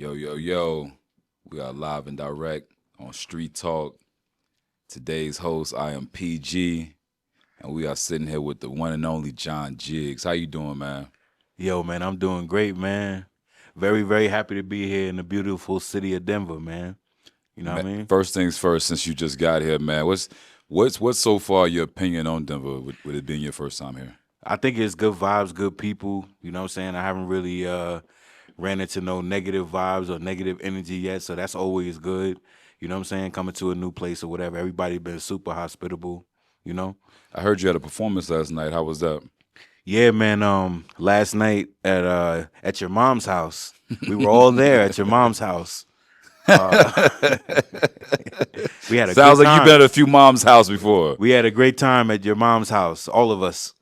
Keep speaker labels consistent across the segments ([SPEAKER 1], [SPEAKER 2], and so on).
[SPEAKER 1] Yo, yo, yo. We are live and direct on Street Talk. Today's host, I am PG, and we are sitting here with the one and only John Jiggs. How you doing, man?
[SPEAKER 2] Yo, man, I'm doing great, man. Very, very happy to be here in the beautiful city of Denver, man. You know what I mean?
[SPEAKER 1] First things first, since you just got here, man, what's so far your opinion on Denver with it being your first time here?
[SPEAKER 2] I think it's good vibes, good people. You know what I'm saying? I haven't really ran into no negative vibes or negative energy yet, so that's always good. You know what I'm saying? Coming to a new place or whatever. Everybody been super hospitable, you know?
[SPEAKER 1] I heard you had a performance last night. How was that?
[SPEAKER 2] Yeah, man. Last night at your mom's house. We were all there at your mom's house. Uh, we had a good
[SPEAKER 1] Sounds like you've been
[SPEAKER 2] time.
[SPEAKER 1] at a few moms' house before.
[SPEAKER 2] We had a great time at your mom's house, all of us.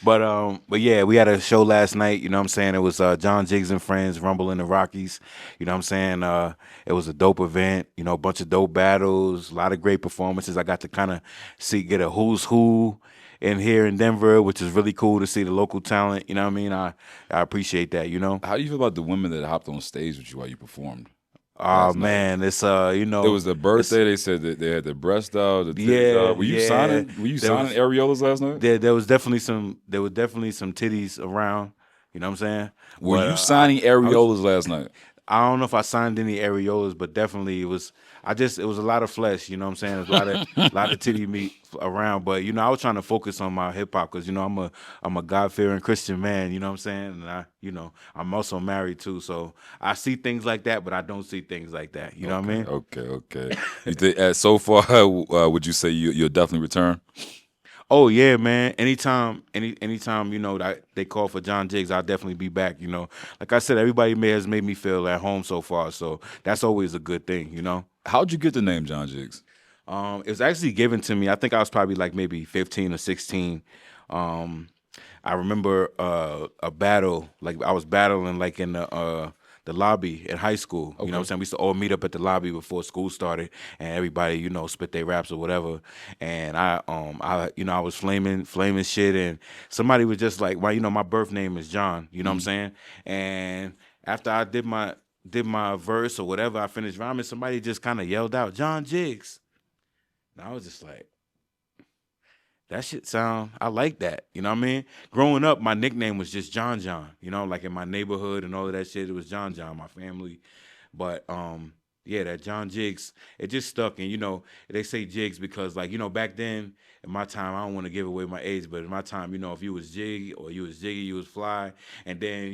[SPEAKER 2] But yeah, we had a show last night. You know what I'm saying? It was John Jiggs and Friends, Rumble in the Rockies. You know what I'm saying? It was a dope event. You know, a bunch of dope battles, a lot of great performances. I got to kind of get a who's who in here in Denver, which is really cool to see the local talent. You know what I mean? I appreciate that. You know.
[SPEAKER 1] How do you feel about the women that hopped on stage with you while you performed
[SPEAKER 2] Oh
[SPEAKER 1] last night?
[SPEAKER 2] man, it's
[SPEAKER 1] It was the
[SPEAKER 2] it's
[SPEAKER 1] birthday. They said that they had the breast out, the titties
[SPEAKER 2] yeah,
[SPEAKER 1] out. Were you
[SPEAKER 2] yeah.
[SPEAKER 1] signing? Were you
[SPEAKER 2] There
[SPEAKER 1] signing
[SPEAKER 2] was
[SPEAKER 1] areolas last night?
[SPEAKER 2] there was definitely some titties around. You know what I'm saying?
[SPEAKER 1] Were
[SPEAKER 2] But
[SPEAKER 1] you signing
[SPEAKER 2] I was
[SPEAKER 1] areolas last night?
[SPEAKER 2] I don't know if I signed any areolas, but definitely it was. It was a lot of flesh. You know what I'm saying? There's a lot of titty meat around. But I was trying to focus on my hip hop because I'm a God fearing Christian man. You know what I'm saying? And I'm also married too, so I see things like that, but I don't see things like that. You know what I
[SPEAKER 1] Okay,
[SPEAKER 2] mean?
[SPEAKER 1] okay, okay. You think so far? Would you say you'll definitely return?
[SPEAKER 2] Oh yeah, man. Anytime that they call for John Jiggs, I'll definitely be back. Like I said, everybody has made me feel at home so far, so that's always a good thing.
[SPEAKER 1] How'd you get the name John Jiggs?
[SPEAKER 2] It was actually given to me. I think I was probably like maybe 15 or 16. Um, I remember a battle, like I was battling like in the lobby in high school. You know what I'm
[SPEAKER 1] Okay.
[SPEAKER 2] saying? We used to all meet up at the lobby before school started, and everybody, spit their raps or whatever. And I was flaming shit, and somebody was just like, "Well, my birth name is John." You know what I'm
[SPEAKER 1] Mhm.
[SPEAKER 2] saying? And after I did my verse or whatever, I finished rhyming. Somebody just kind of yelled out, "John Jiggs," and I was just like, that shit sound. I like that. You know what I mean? Growing up, my nickname was just John John. Like in my neighborhood and all of that shit, it was John John, my family. But yeah, that John Jiggs, it just stuck. And they say Jiggs because like, back then in my time, I don't want to give away my age, but in my time, if you was Jig or you was Jiggy, you was Fly. And then,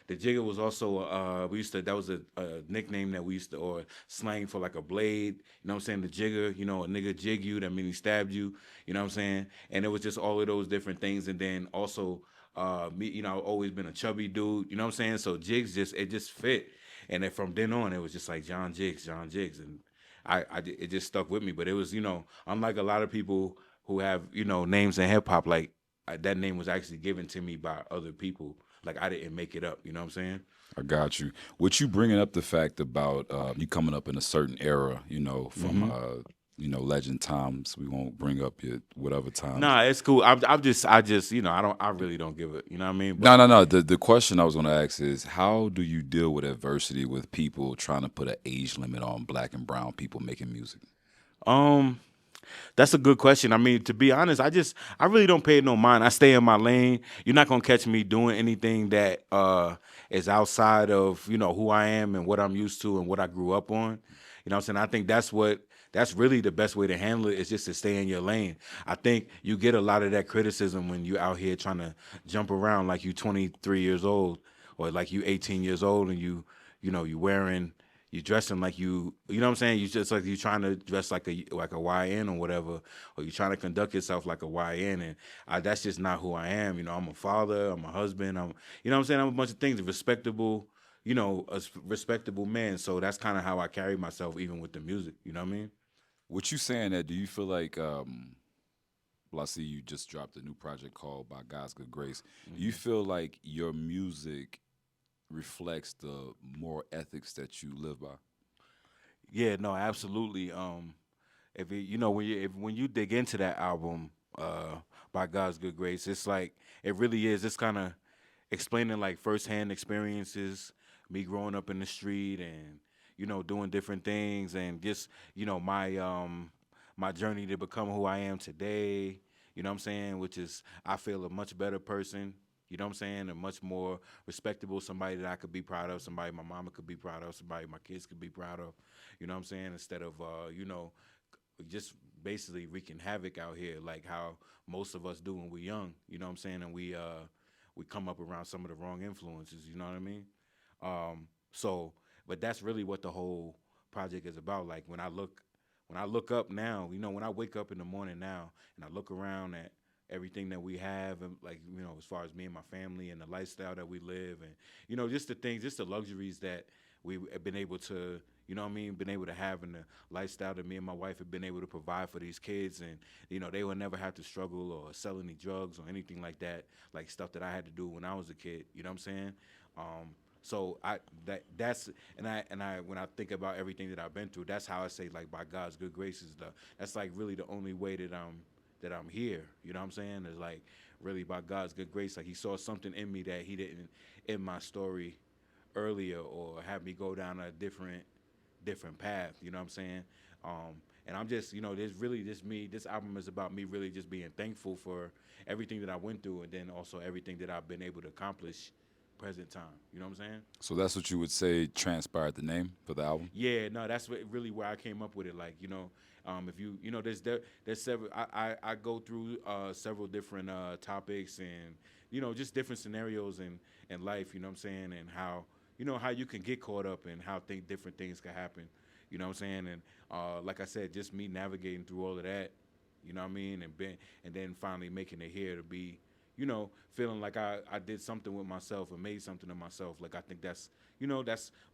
[SPEAKER 2] the Jigger was also that was a nickname that we used to, or slang for like a blade. You know what I'm saying? The Jigger, a nigga jig you, that means he stabbed you. You know what I'm saying? And it was just all of those different things. And then also me, I've always been a chubby dude. You know what I'm saying? So Jiggs it just fit. And then from then on, it was just like John Jiggs, John Jiggs, and it just stuck with me. But it was, unlike a lot of people who have, names in hip hop, like that name was actually given to me by other people. Like I didn't make it up. You know what I'm saying?
[SPEAKER 1] I got you. With you bringing up the fact about you coming up in a certain era, from
[SPEAKER 2] Hmm.
[SPEAKER 1] legend times. We won't bring up your whatever times.
[SPEAKER 2] Nah, it's cool. I just, I really don't give it. You know what I mean?
[SPEAKER 1] No,
[SPEAKER 2] But
[SPEAKER 1] no, no. The question I was going to ask is, how do you deal with adversity with people trying to put an age limit on black and brown people making music?
[SPEAKER 2] um, that's a good question. I mean, to be honest, I really don't pay it no mind. I stay in my lane. You're not gonna catch me doing anything that is outside of who I am and what I'm used to and what I grew up on. You know what I'm saying? I think that's really the best way to handle it is just to stay in your lane. I think you get a lot of that criticism when you out here trying to jump around like you 23 years old or like you 18 years old and you wearing you dressing like you know what I'm saying? You just like you trying to dress like a YN or whatever, or you trying to conduct yourself like a YN, and that's just not who I am. I'm a father, I'm a husband, you know what I'm saying? I'm a bunch of things, respectable man. So that's kind of how I carry myself, even with the music. You know what I mean?
[SPEAKER 1] What you saying that? Do you feel like, well, I see you just dropped a new project called By God's Good Grace. Do you
[SPEAKER 2] Hmm.
[SPEAKER 1] feel like your music reflects the moral ethics that you live by?
[SPEAKER 2] Yeah, no, absolutely. If it, you know when you dig into that album, by God's good grace, it's like it really is. It's kind of explaining like firsthand experiences me growing up in the street and doing different things and just my journey to become who I am today. You know what I'm saying? Which is I feel a much better person. You know what I'm saying? A much more respectable somebody that I could be proud of, somebody my mama could be proud of, somebody my kids could be proud of. You know what I'm saying? Instead of just basically wreaking havoc out here like how most of us do when we're young. You know what I'm saying? And we come up around some of the wrong influences. You know what I mean? So, but that's really what the whole project is about. Like when I look up now, when I wake up in the morning now and I look around at everything that we have and like as far as me and my family and the lifestyle that we live and just the things, just the luxuries that we have been able to been able to have in the lifestyle that me and my wife have been able to provide for these kids, and they will never have to struggle or sell any drugs or anything like that, like stuff that I had to do when I was a kid. You know what I'm saying? So that's and I when I think about everything that I've been through, that's how I say like by God's good graces, that's like really the only way that I'm here. You know what I'm saying? Is like really by God's good grace. Like He saw something in me that He didn't in my story earlier, or have me go down a different path. You know what I'm saying? And I'm just, there's really just me. This album is about me really just being thankful for everything that I went through, and then also everything that I've been able to accomplish present time. You know what I'm saying?
[SPEAKER 1] So that's what you would say transpired the name for the album?
[SPEAKER 2] Yeah, no, that's really where I came up with it. Like, if there's several. I go through several different topics and just different scenarios in life. You know what I'm saying? And how you can get caught up and how different things can happen. You know what I'm saying? And like I said, just me navigating through all of that. You know what I mean? And then finally making it here to be feeling like I did something with myself and made something of myself. Like I think that's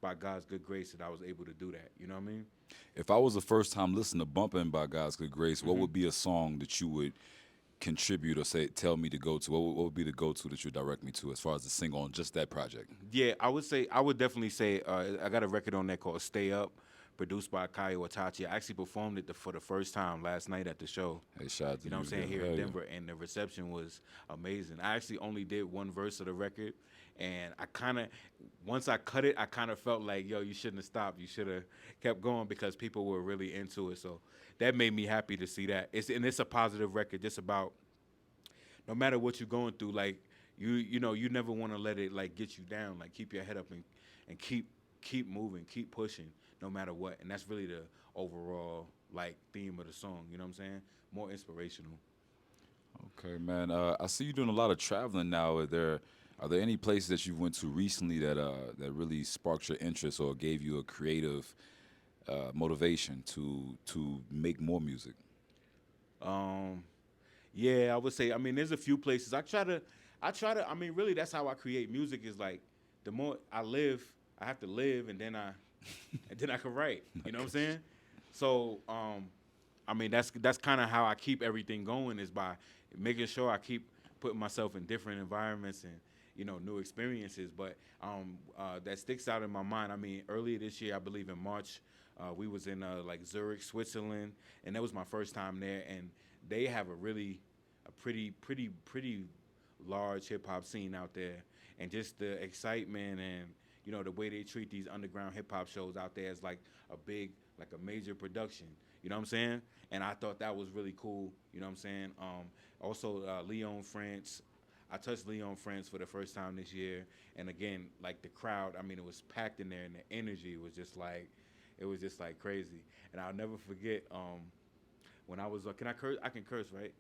[SPEAKER 2] by God's good grace that I was able to do that. You know what I mean?
[SPEAKER 1] If I was a first time listener to Bumpin' by God's Good Grace, what
[SPEAKER 2] Hmm.
[SPEAKER 1] would be a song that you would contribute or say tell me to go to? What would be the go to that you direct me to as far as the single on just that project?
[SPEAKER 2] Yeah, I would definitely say I got a record on there called "Stay Up," produced by Kaio Itachi. I actually performed it for the first time last night at the show.
[SPEAKER 1] Hey, shout out to
[SPEAKER 2] You know
[SPEAKER 1] you.
[SPEAKER 2] what I'm saying,
[SPEAKER 1] Yeah,
[SPEAKER 2] here in
[SPEAKER 1] hell yeah.
[SPEAKER 2] Denver, and the reception was amazing. I actually only did one verse of the record, and once I cut it, I kind of felt like, yo, you shouldn't have stopped. You should have kept going because people were really into it. So that made me happy to see that. It's a positive record, just about no matter what you're going through, like you never want to let it like get you down. Like keep your head up and keep moving, keep pushing, no matter what. And that's really the overall like theme of the song. You know what I'm saying? More inspirational.
[SPEAKER 1] Okay, man. I see you doing a lot of traveling now. Are there any places that you went to recently that really sparked your interest or gave you a creative motivation to make more music?
[SPEAKER 2] Um, yeah, I would say. I mean, there's a few places I try to. I mean, really, that's how I create music. Is like the more I live, I have to live, and then I can write. You know what I'm saying? So, I mean, that's kind of how I keep everything going is by making sure I keep putting myself in different environments and new experiences. But that sticks out in my mind. I mean, earlier this year, I believe in March, we was in like Zurich, Switzerland, and that was my first time there. And they have a pretty large hip hop scene out there, and just the excitement and the way they treat these underground hip hop shows out there is like a major production. You know what I'm saying? And I thought that was really cool. You know what I'm saying? Also, Lyon, France. I touched Lyon, France for the first time this year, and again, like the crowd. I mean, it was packed in there, and the energy was just like, it was just like crazy. And I'll never forget when I was. Can I curse? I can curse, right?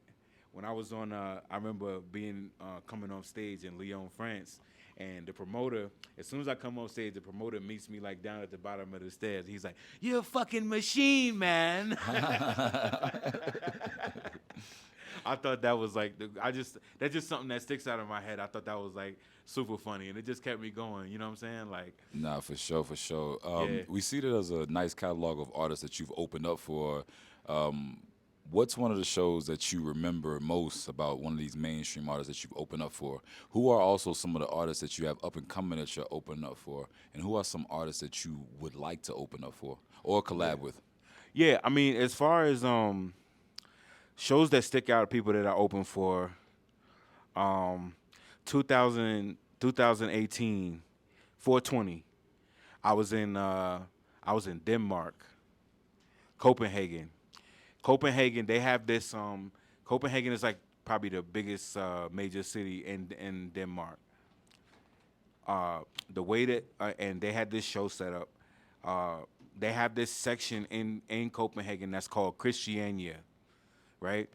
[SPEAKER 2] When I was on, I remember being coming on stage in Lyon, France, and the promoter. As soon as I come on stage, the promoter meets me like down at the bottom of the stairs. He's like, "You're a fucking machine, man." I thought that was like that's just something that sticks out of my head. I thought that was like super funny, and it just kept me going. You know what I'm saying? Like,
[SPEAKER 1] Nah, for sure, for sure.
[SPEAKER 2] yeah.
[SPEAKER 1] We see that there's a nice catalog of artists that you've opened up for. Um, what's one of the shows that you remember most about one of these mainstream artists that you've opened up for? Who are also some of the artists that you have up and coming that you're opening up for? And who are some artists that you would like to open up for or
[SPEAKER 2] Yeah.
[SPEAKER 1] collab with?
[SPEAKER 2] Yeah, I mean, as far as shows that stick out, people that are open for, um 2000 2018, 420. I was in I was in Denmark, Copenhagen. Copenhagen, they have this. Copenhagen is like probably the biggest major city in Denmark. uh, the way that and they had this show set up. Uh, they have this section in Copenhagen that's called Christiania, right?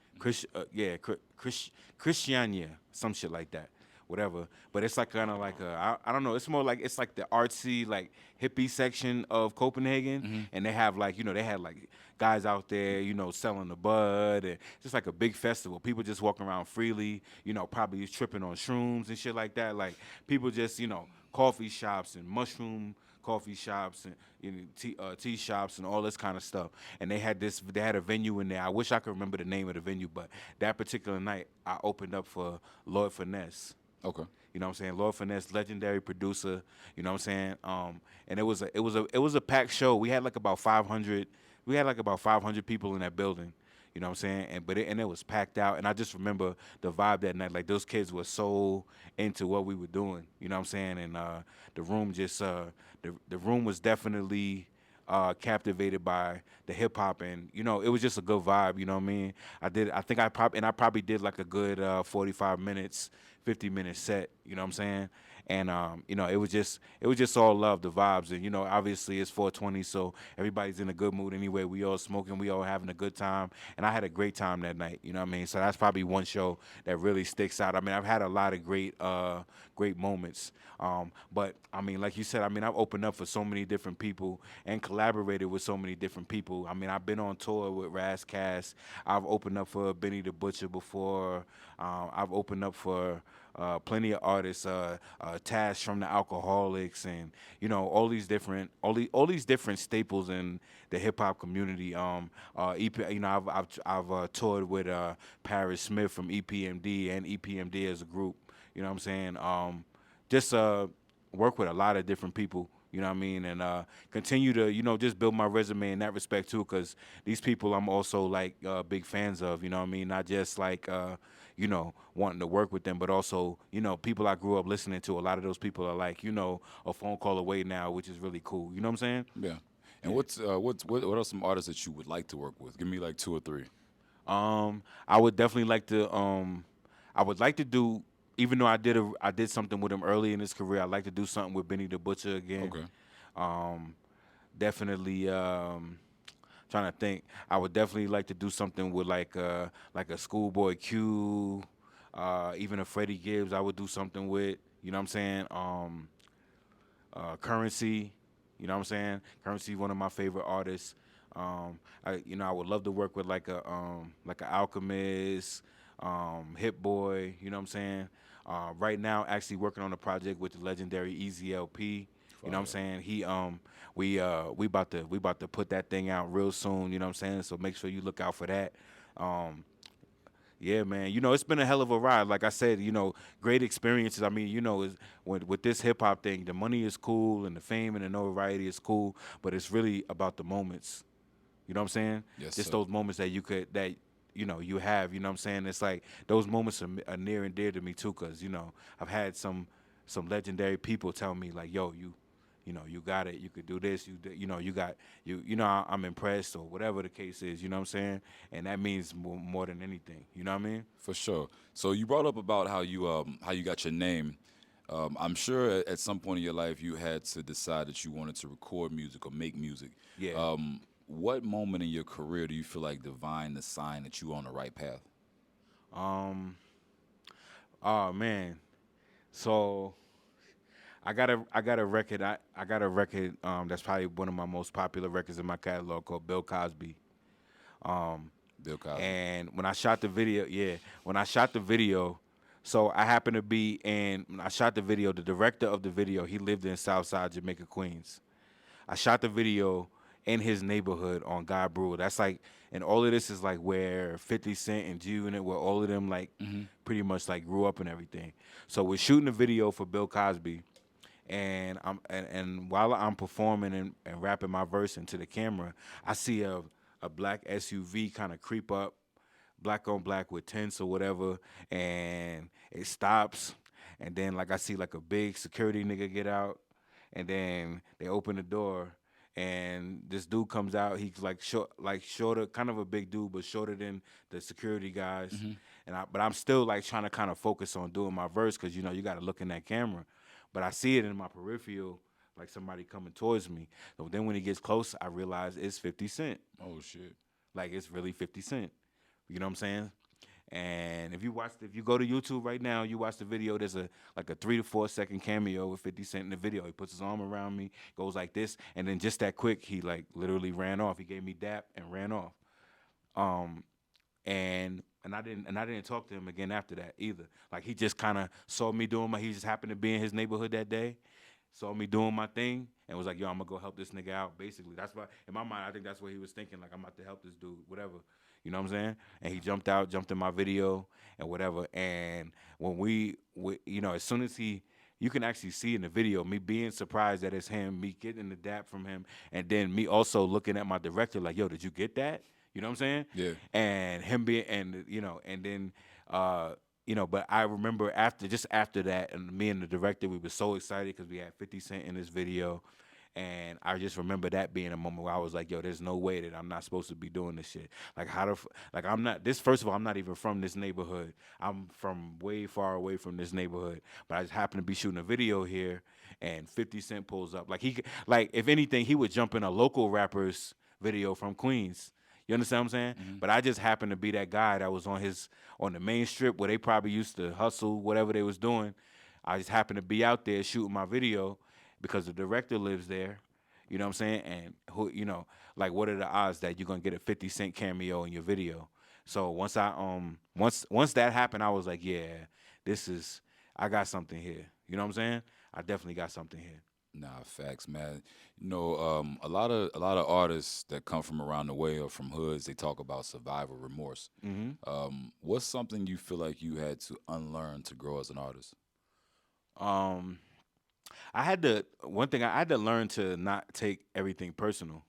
[SPEAKER 2] Christiania, some shit like that, whatever. But it's like kind of like I don't know. It's more like it's like the artsy like hippie section of Copenhagen, and they have like they had like guys out there selling the bud and just like a big festival. People just walking around freely, probably tripping on shrooms and shit like that. Like people just coffee shops and mushroom coffee shops and tea shops and all this kind of stuff. And they had a venue in there. I wish I could remember the name of the venue, but that particular night I opened up for Lord Finesse.
[SPEAKER 1] Okay.
[SPEAKER 2] You know what I'm saying? Lord Finesse, legendary producer. You know what I'm saying? And it was a packed show. We had like about 500 people in that building. You know what I'm saying? And it was packed out. And I just remember the vibe that night. Like those kids were so into what we were doing. You know what I'm saying? And the room just the room was definitely captivated by the hip hop, and it was just a good vibe. You know what I mean? I probably did like a good 45 minutes, 50-minute set. You know what I'm saying? And it was just all love, the vibes, and obviously it's 420, so everybody's in a good mood anyway. We all smoking, we all having a good time, and I had a great time that night. You know what I mean? So that's probably one show that really sticks out. I mean, I've had a lot of great moments. But I mean, like you said, I mean, I've opened up for so many different people and collaborated with so many different people. I mean, I've been on tour with Raz Cass. I've opened up for Benny the Butcher before. I've opened up for plenty of artists, Tash from the Alcoholics, and all these different staples in the hip hop community. EP, I've toured with Paris Smith from EPMD and EPMD as a group. You know what I'm saying? Just work with a lot of different people. You know what I mean? And continue to just build my resume in that respect too, because these people I'm also like big fans of. You know what I mean? Not just like wanting to work with them, but also people I grew up listening to. A lot of those people are like a phone call away now, which is really cool. You know what I'm saying?
[SPEAKER 1] Yeah. And
[SPEAKER 2] Yeah.
[SPEAKER 1] what are some artists that you would like to work with? Give me like two or three.
[SPEAKER 2] I would definitely like to. I would like to do. Even though I did something with him early in his career, I'd like to do something with Benny the Butcher again.
[SPEAKER 1] Okay.
[SPEAKER 2] Um, Definitely. Trying to think. I would definitely like to do something with like a Schoolboy Q, even a Freddie Gibbs. I would do something with. You know what I'm saying? Currency. You know what I'm saying? Currency, one of my favorite artists. I would love to work with like a Alchemist, Hit Boy. You know what I'm saying? Right now, actually working on a project with the legendary Easy LP. You know what I'm
[SPEAKER 1] Fire.
[SPEAKER 2] saying? We about to put that thing out real soon. You know what I'm saying? So make sure you look out for that. Um, yeah, man. It's been a hell of a ride. Like I said, great experiences. I mean, with this hip hop thing, the money is cool and the fame and the notoriety is cool, but it's really about the moments. You know what I'm saying?
[SPEAKER 1] Yes,
[SPEAKER 2] Just
[SPEAKER 1] sir.
[SPEAKER 2] those moments that you have. You know what I'm saying? It's like those moments are near and dear to me too, cause I've had some legendary people tell me like, yo, you got it. You could do this. You got I'm impressed or whatever the case is. You know what I'm saying? And that means more than anything. You know what I mean?
[SPEAKER 1] For sure. So you brought up about how you got your name. I'm sure at some point in your life you had to decide that you wanted to record music or make music.
[SPEAKER 2] Yeah.
[SPEAKER 1] What moment in your career do you feel like divine the sign that you on the right path?
[SPEAKER 2] Um. Oh man. So I got a record. I got a record. That's probably one of my most popular records in my catalog called Bill Cosby. Um.
[SPEAKER 1] Bill Cosby.
[SPEAKER 2] And when I shot the video, yeah, when I shot the video, so I happened to be in. When I shot the video, the director of the video, he lived in Southside Jamaica, Queens. I shot the video in his neighborhood on God Brewer. That's like, and all of this is like where 50 Cent and G Unit, where all of them like pretty much like grew up and everything. So we're shooting a video for Bill Cosby, and while I'm performing and rapping my verse into the camera, I see a black SUV kind of creep up, black on black with tents or whatever, and it stops, and then like I see like a big security nigga get out, and then they open the door, and this dude comes out. He's like short, like shorter, kind of a big dude, but shorter than the security guys. But I'm still like trying to kind of focus on doing my verse because you got to look in that camera. But I see it in my peripheral, like somebody coming towards me. So then when he gets close, I realize it's 50 Cent.
[SPEAKER 1] Oh shit.
[SPEAKER 2] Like it's really 50 Cent. You know what I'm saying? And if you go to YouTube right now, you watch the video. There's a like a 3 to 4 second cameo with 50 Cent in the video. He puts his arm around me, goes like this, and then just that quick, he like literally ran off. He gave me dap and ran off. Um, and I didn't talk to him again after that either. Like he just kind of saw me doing he just happened to be in his neighborhood that day, saw me doing my thing, and was like, "Yo, I'm gonna go help this nigga out." Basically, that's why in my mind I think that's what he was thinking. Like I'm about to help this dude, whatever. You know what I'm saying? And he jumped out, jumped in my video, and whatever. And when as soon as you can actually see in the video me being surprised that it's him, me getting the dap from him, and then me also looking at my director like, "Yo, did you get that?" You know what I'm saying?
[SPEAKER 1] Yeah.
[SPEAKER 2] And him being and then but I remember after that, and me and the director, we were so excited because we had 50 Cent in this video. And I just remember that being a moment where I was like, "Yo, there's no way that I'm not supposed to be doing this shit. Like, like I'm not this. First of all, I'm not even from this neighborhood. I'm from way far away from this neighborhood. But I just happen to be shooting a video here, and 50 Cent pulls up. Like if anything, he would jump in a local rapper's video from Queens. You understand what I'm saying? But I just happened to be that guy that was on the main strip where they probably used to hustle whatever they was doing. I just happened to be out there shooting my video because the director lives there. You know what I'm saying? And like what are the odds that you're gonna get a 50 Cent cameo in your video? So once that happened, I was like, yeah, I got something here. You know what I'm saying? I definitely got something here.
[SPEAKER 1] Nah, facts, man. A lot of artists that come from around the way or from hoods, they talk about survival remorse. What's something you feel like you had to unlearn to grow as an artist?
[SPEAKER 2] Um, I had to learn to not take everything personal.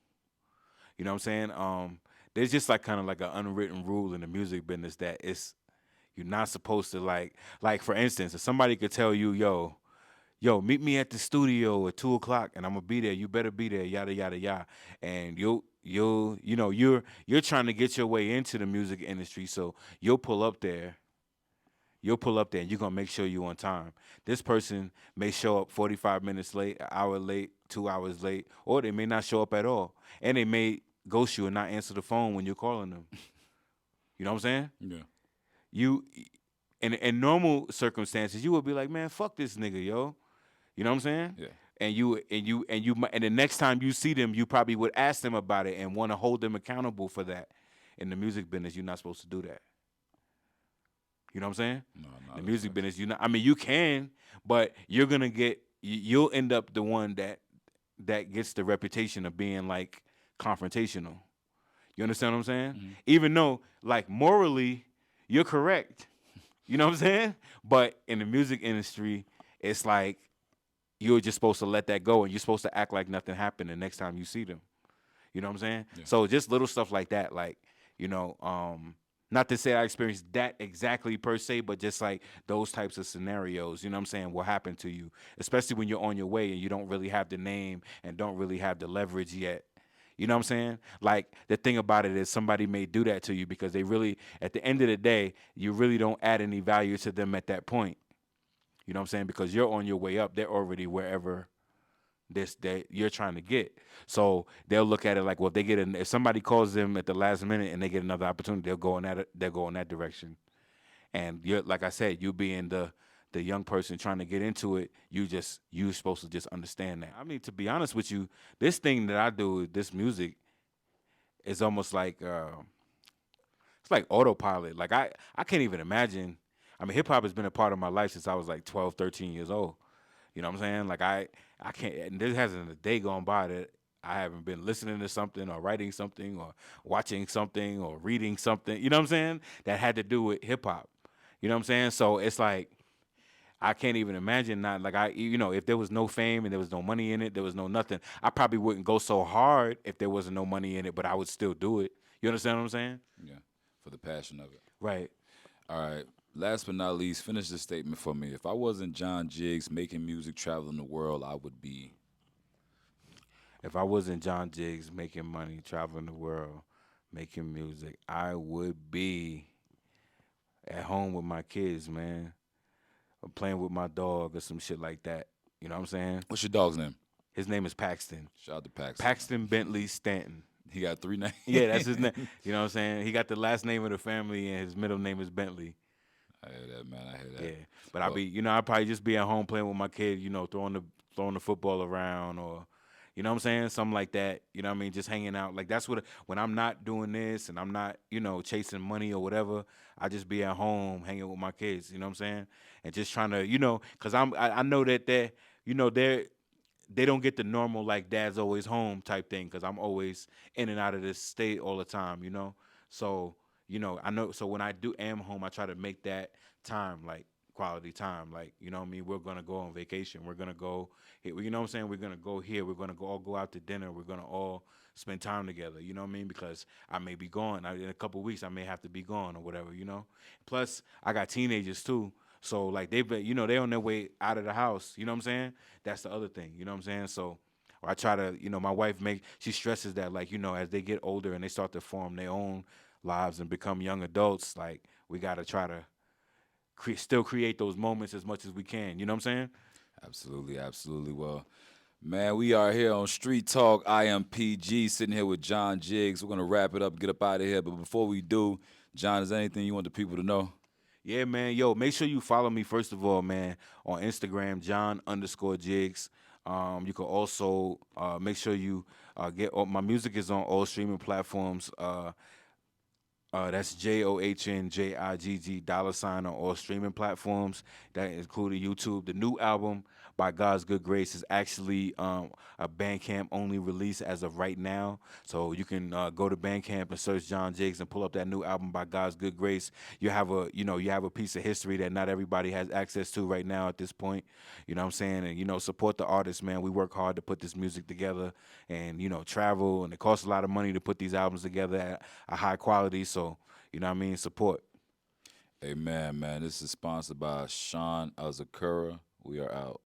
[SPEAKER 2] You know what I'm saying? There's just like kind of like an unwritten rule in the music business that you're not supposed to like for instance, if somebody could tell you, yo, meet me at the studio at 2 o'clock and I'm gonna be there. You better be there, yada yada yada. And you're trying to get your way into the music industry, so you'll pull up there. You'll pull up there and you're gonna make sure you're on time. This person may show up 45 minutes late, an hour late, 2 hours late, or they may not show up at all. And they may ghost you and not answer the phone when you're calling them. You know what I'm saying?
[SPEAKER 1] Yeah.
[SPEAKER 2] You in normal circumstances, you would be like, man, fuck this nigga, yo. You know what I'm saying?
[SPEAKER 1] Yeah.
[SPEAKER 2] And the next time you see them, you probably would ask them about it and want to hold them accountable for that. In the music business, you're not supposed to do that. You know what I'm saying?
[SPEAKER 1] No,
[SPEAKER 2] The
[SPEAKER 1] not
[SPEAKER 2] music
[SPEAKER 1] facts.
[SPEAKER 2] business, I mean, you can, but you'll end up the one that gets the reputation of being like confrontational. You understand what I'm saying? Even though, like morally, you're correct. You know what I'm saying? But in the music industry, it's like you're just supposed to let that go and you're supposed to act like nothing happened the next time you see them. You know what I'm saying?
[SPEAKER 1] Yeah.
[SPEAKER 2] So just little stuff like that, like, not to say I experienced that exactly per se, but just like those types of scenarios, you know what I'm saying, will happen to you, especially when you're on your way and you don't really have the name and don't really have the leverage yet. You know what I'm saying? Like the thing about it is somebody may do that to you because they really, at the end of the day, you really don't add any value to them at that point. You know what I'm saying? Because you're on your way up, they're already wherever this that you're trying to get. So they'll look at it like, well, if somebody calls them at the last minute and they get another opportunity, they'll go in that direction. And you're like I said, you being the young person trying to get into it, you're supposed to just understand that. I mean, to be honest with you, this thing that I do, this music, is almost like it's like autopilot. Like I can't even imagine. I mean, hip hop has been a part of my life since I was like 12, 13 years old. You know what I'm saying? Like I can't. And there hasn't a day gone by that I haven't been listening to something or writing something or watching something or reading something. You know what I'm saying? That had to do with hip hop. You know what I'm saying? So it's like I can't even imagine not like if there was no fame and there was no money in it, there was no nothing. I probably wouldn't go so hard if there wasn't no money in it, but I would still do it. You understand what I'm saying?
[SPEAKER 1] Yeah. For the passion of it.
[SPEAKER 2] Right.
[SPEAKER 1] All right. Last but not least, finish this statement for me. If I wasn't John Jiggs making music, traveling the world, I would be.
[SPEAKER 2] if I wasn't John Jiggs making money, traveling the world, making music, I would be at home with my kids, man, or playing with my dog or some shit like that. You know what I'm saying?
[SPEAKER 1] What's your dog's name?
[SPEAKER 2] His name is Paxton.
[SPEAKER 1] Shout out to Paxton.
[SPEAKER 2] Paxton Bentley Stanton.
[SPEAKER 1] He got 3 names.
[SPEAKER 2] Yeah, that's his name. You know what I'm saying? He got the last name of the family, and his middle name is Bentley.
[SPEAKER 1] I hear that, man. I hear that.
[SPEAKER 2] Yeah, but
[SPEAKER 1] Well,
[SPEAKER 2] I'd probably just be at home playing with my kid. Throwing the football around, or you know what I'm saying, something like that. You know what I mean? Just hanging out. Like that's what when I'm not doing this and I'm not chasing money or whatever. I just be at home hanging with my kids. You know what I'm saying? And just trying to because I know that they don't get the normal like dad's always home type thing because I'm always in and out of this state all the time. So I know. So when I do am home, I try to make that time like quality time. Like what I mean, we're gonna go on vacation. We're gonna go. You know what I'm saying? We're gonna go here. We're gonna all go out to dinner. We're gonna all spend time together. You know what I mean? Because I may be gone in a couple of weeks. I may have to be gone or whatever. Plus, I got teenagers too. So like they've been, they on their way out of the house. You know what I'm saying? That's the other thing. You know what I'm saying? So I try to, my wife she stresses that like, as they get older and they start to form their own lives and become young adults, like we got to try to still create those moments as much as we can. You know what I'm saying?
[SPEAKER 1] absolutely, absolutely. Well, man, we are here on Street Talk. I am PG, sitting here with John Jiggs. We're gonna wrap it up, get up out of here. But before we do, John, is there anything you want the people to know?
[SPEAKER 2] Yeah, man. Yo, make sure you follow me first of all, man, on Instagram, John_Jigs. You can also make sure you get my music is on all streaming platforms. That's JOHNJIGG $ on all streaming platforms. That included YouTube. The new album by God's Good Grace is actually a Bandcamp only release as of right now. So you can go to Bandcamp and search John Jiggs and pull up that new album by God's Good Grace. You have a piece of history that not everybody has access to right now at this point. You know what I'm saying? And support the artists, man. We work hard to put this music together and travel, and it costs a lot of money to put these albums together at a high quality. So, you know what I mean? Support.
[SPEAKER 1] Amen, man. This is sponsored by Sean Azakura. We are out.